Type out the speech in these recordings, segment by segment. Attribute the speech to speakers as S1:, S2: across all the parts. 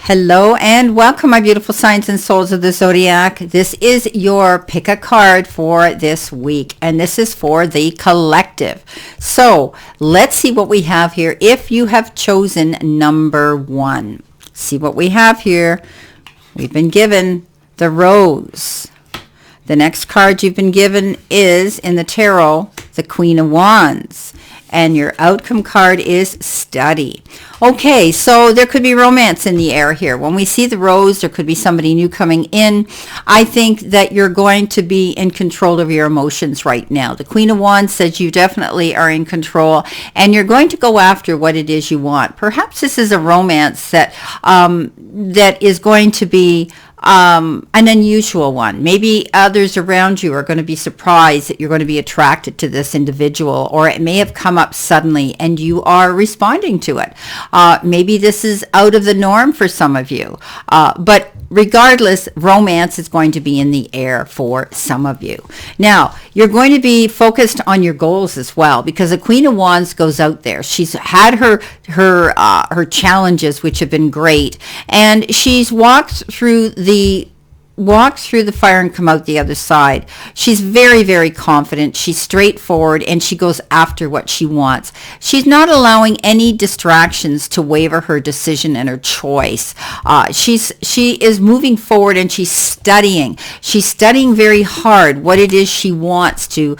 S1: Hello and welcome, my beautiful signs and souls of the zodiac. This is your pick a card for this week, and this is for the collective. So let's see what we have here. If you have chosen number 1, see what we have here. We've been given the Rose. The next card you've been given is, in the tarot, the Queen of Wands. And your outcome card is Study. Okay, so there could be romance in the air here. When we see the Rose, there could be somebody new coming in. I think that you're going to be in control of your emotions right now. The Queen of Wands says you definitely are in control, and you're going to go after what it is you want. Perhaps this is a romance that that is going to be an unusual one. Maybe others around you are going to be surprised that you're going to be attracted to this individual, or it may have come up suddenly and you are responding to it. Maybe this is out of the norm for some of you, but regardless, romance is going to be in the air for some of you. Now, you're going to be focused on your goals as well, because the Queen of Wands goes out there. She's had her challenges, which have been great, and she's walked through the fire and come out the other side. She's very, very confident. She's straightforward, and she goes after what she wants. She's not allowing any distractions to waver her decision and her choice. She is moving forward, and she's studying. She's studying very hard what it is she wants to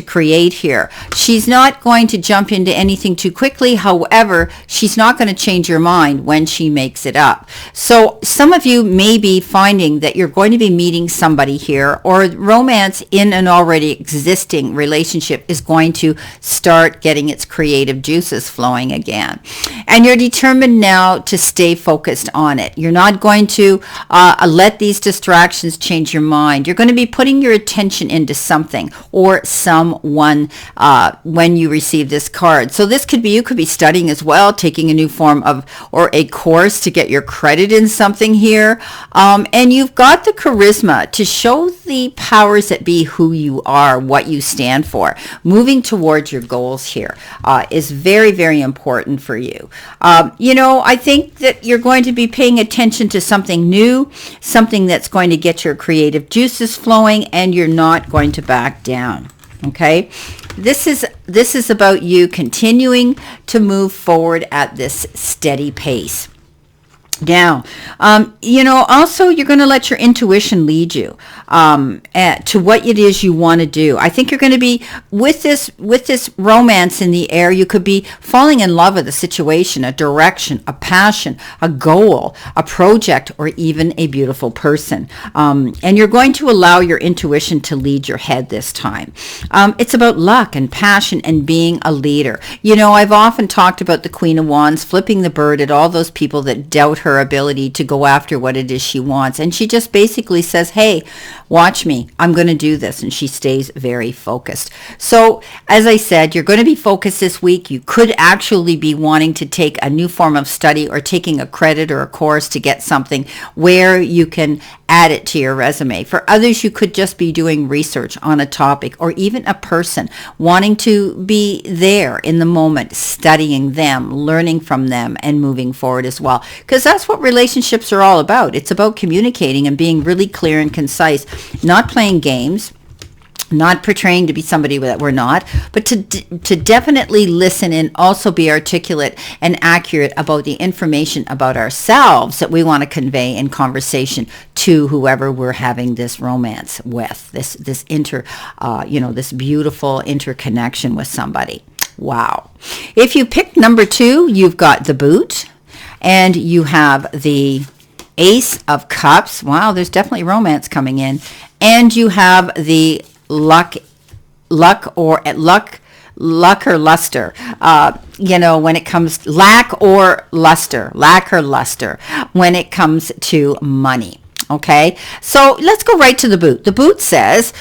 S1: create here. She's not going to jump into anything too quickly. However, she's not going to change her mind when she makes it up. So some of you may be finding that you're going to be meeting somebody here, or romance in an already existing relationship is going to start getting its creative juices flowing again. And you're determined now to stay focused on it. You're not going to let these distractions change your mind. You're going to be putting your attention into something or someone when you receive this card. So this could be, you could be studying as well, taking a new form of, or a course to get your credit in something here. And you've got the charisma to show the powers that be who you are, what you stand for. Moving towards your goals here is very, very important for you. I think that you're going to be paying attention to something new, something that's going to get your creative juices flowing, and you're not going to back down. Okay, this is about you continuing to move forward at this steady pace. Now, also you're going to let your intuition lead you to what it is you want to do. I think you're going to be, with this romance in the air, you could be falling in love with a situation, a direction, a passion, a goal, a project, or even a beautiful person. And you're going to allow your intuition to lead your head this time. It's about luck and passion and being a leader. I've often talked about the Queen of Wands flipping the bird at all those people that doubt her ability to go after what it is she wants, and she just basically says, hey, watch me, I'm going to do this, and she stays very focused. So as I said, you're going to be focused this week. You could actually be wanting to take a new form of study, or taking a credit or a course to get something where you can add it to your resume. For others, you could just be doing research on a topic, or even a person, wanting to be there in the moment, studying them, learning from them, and moving forward as well. Because that's what relationships are all about. It's about communicating and being really clear and concise, not playing games, not portraying to be somebody that we're not, but to definitely listen and also be articulate and accurate about the information about ourselves that we want to convey in conversation to whoever we're having this romance with, this beautiful interconnection with somebody. Wow. If you pick number 2, you've got the Boot, and you have the Ace of Cups. Wow, there's definitely romance coming in. And you have the luck or luster, when it comes lack or luster, when it comes to money. Okay, so let's go right to the Boot. The Boot says,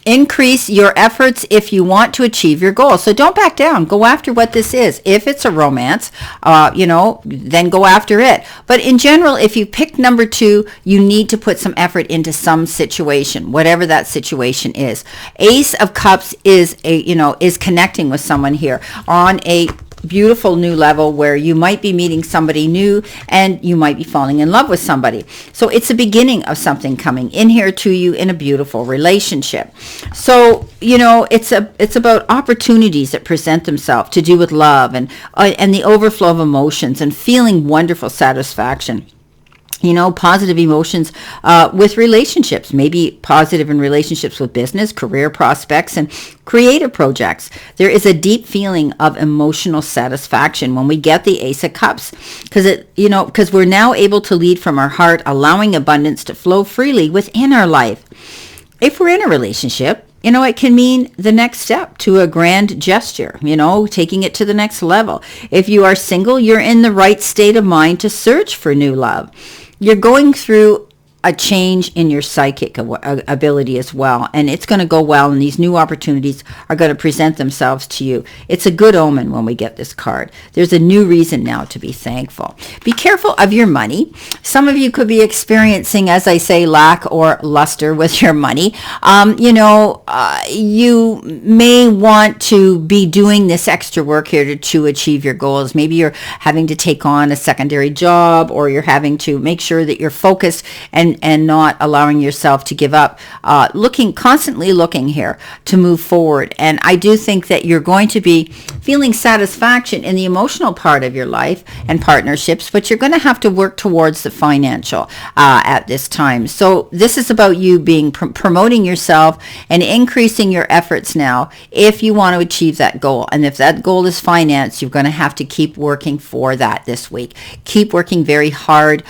S1: increase your efforts if you want to achieve your goal. So don't back down. Go after what this is. If it's a romance, then go after it. But in general, if you pick number 2, you need to put some effort into some situation, whatever that situation is. Ace of Cups is is connecting with someone here on a beautiful new level where you might be meeting somebody new and you might be falling in love with somebody. So it's the beginning of something coming in here to you in a beautiful relationship. So, it's about opportunities that present themselves to do with love and the overflow of emotions and feeling wonderful satisfaction. Positive emotions with relationships, maybe positive in relationships with business, career prospects, and creative projects. There is a deep feeling of emotional satisfaction when we get the Ace of Cups, because we're now able to lead from our heart, allowing abundance to flow freely within our life. If we're in a relationship, it can mean the next step to a grand gesture, taking it to the next level. If you are single, you're in the right state of mind to search for new love. You're going through a change in your psychic ability as well, and it's going to go well, and these new opportunities are going to present themselves to you. It's a good omen when we get this card. There's a new reason now to be thankful. Be careful of your money. Some of you could be experiencing, as I say, lack or luster with your money. You may want to be doing this extra work here to achieve your goals. Maybe you're having to take on a secondary job, or you're having to make sure that you're focused and not allowing yourself to give up, constantly looking here to move forward. And I do think that you're going to be feeling satisfaction in the emotional part of your life and partnerships, but you're going to have to work towards the financial at this time. So this is about you being promoting yourself and increasing your efforts now if you want to achieve that goal. And if that goal is finance, you're going to have to keep working for that this week. Keep working very hard.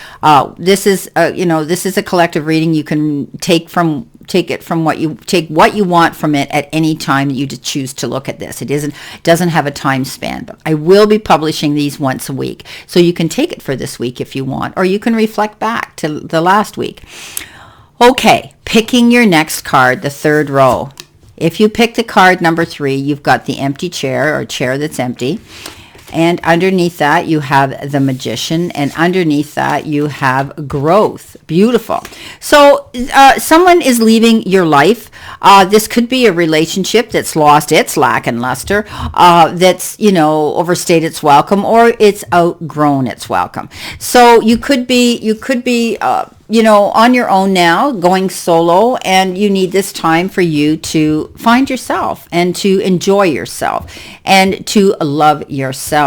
S1: This is a collective reading. You can take what you want from it at any time that you choose to look at this. It doesn't have a time span, but I will be publishing these once a week, so you can take it for this week if you want, or you can reflect back to the last week. Okay, picking your next card, the third row. If you pick the card number 3, you've got the empty chair, or chair that's empty. And underneath that, you have the Magician. And underneath that, you have growth. Beautiful. So someone is leaving your life. This could be a relationship that's lost its lack and luster, that's, overstayed its welcome, or it's outgrown its welcome. So you could be on your own now, going solo, and you need this time for you to find yourself and to enjoy yourself and to love yourself.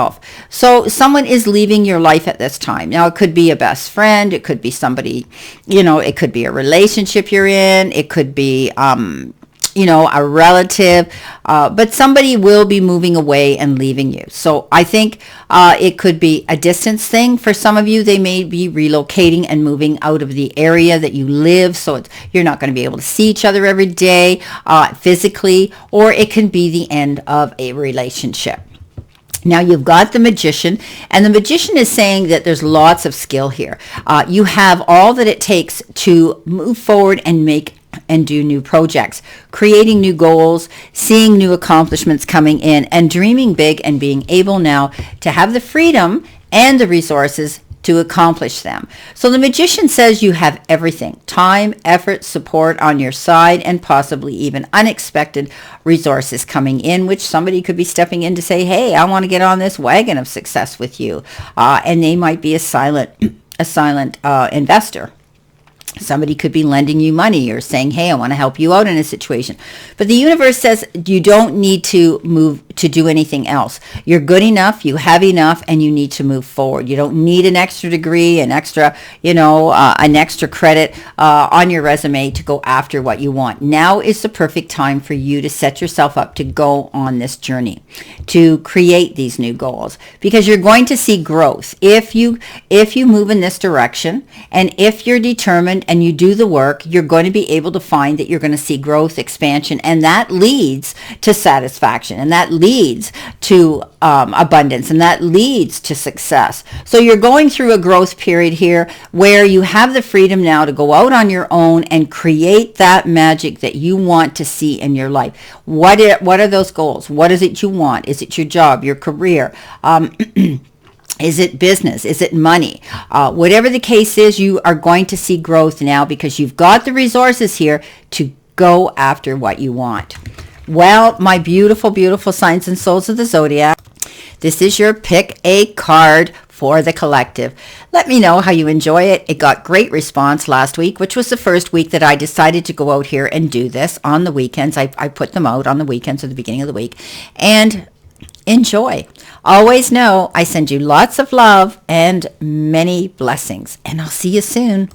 S1: So someone is leaving your life at this time. Now, it could be a best friend. It could be somebody, it could be a relationship you're in. It could be, a relative, but somebody will be moving away and leaving you. So I think it could be a distance thing. For some of you, they may be relocating and moving out of the area that you live, so you're not going to be able to see each other every day physically, or it can be the end of a relationship. Now you've got the Magician, and the Magician is saying that there's lots of skill here. You have all that it takes to move forward and do new projects, creating new goals, seeing new accomplishments coming in, and dreaming big, and being able now to have the freedom and the resources to accomplish them. So the Magician says you have everything: time, effort, support on your side, and possibly even unexpected resources coming in, which somebody could be stepping in to say, hey, I want to get on this wagon of success with you. And they might be a silent investor. Somebody could be lending you money or saying, hey, I want to help you out in a situation. But the universe says you don't need to move to do anything else. You're good enough, you have enough, and you need to move forward. You don't need an extra degree, an extra credit on your resume to go after what you want. Now is the perfect time for you to set yourself up to go on this journey, to create these new goals, because you're going to see growth. If you move in this direction, and if you're determined and you do the work, you're going to be able to find that you're going to see growth, expansion, and that leads to satisfaction, and that leads to abundance, and that leads to success. So you're going through a growth period here where you have the freedom now to go out on your own and create that magic that you want to see in your life. What are those goals? What is it you want? Is it your job, your career? Is it business? Is it money? Whatever the case is, you are going to see growth now because you've got the resources here to go after what you want. Well, my beautiful, beautiful signs and souls of the zodiac, This is your pick a card for the collective. Let me know how you enjoy it. It got great response last week, which was the first week that I decided to go out here and do this on the weekends. I put them out on the weekends at the beginning of the week. And enjoy. Always know I send you lots of love and many blessings. And I'll see you soon.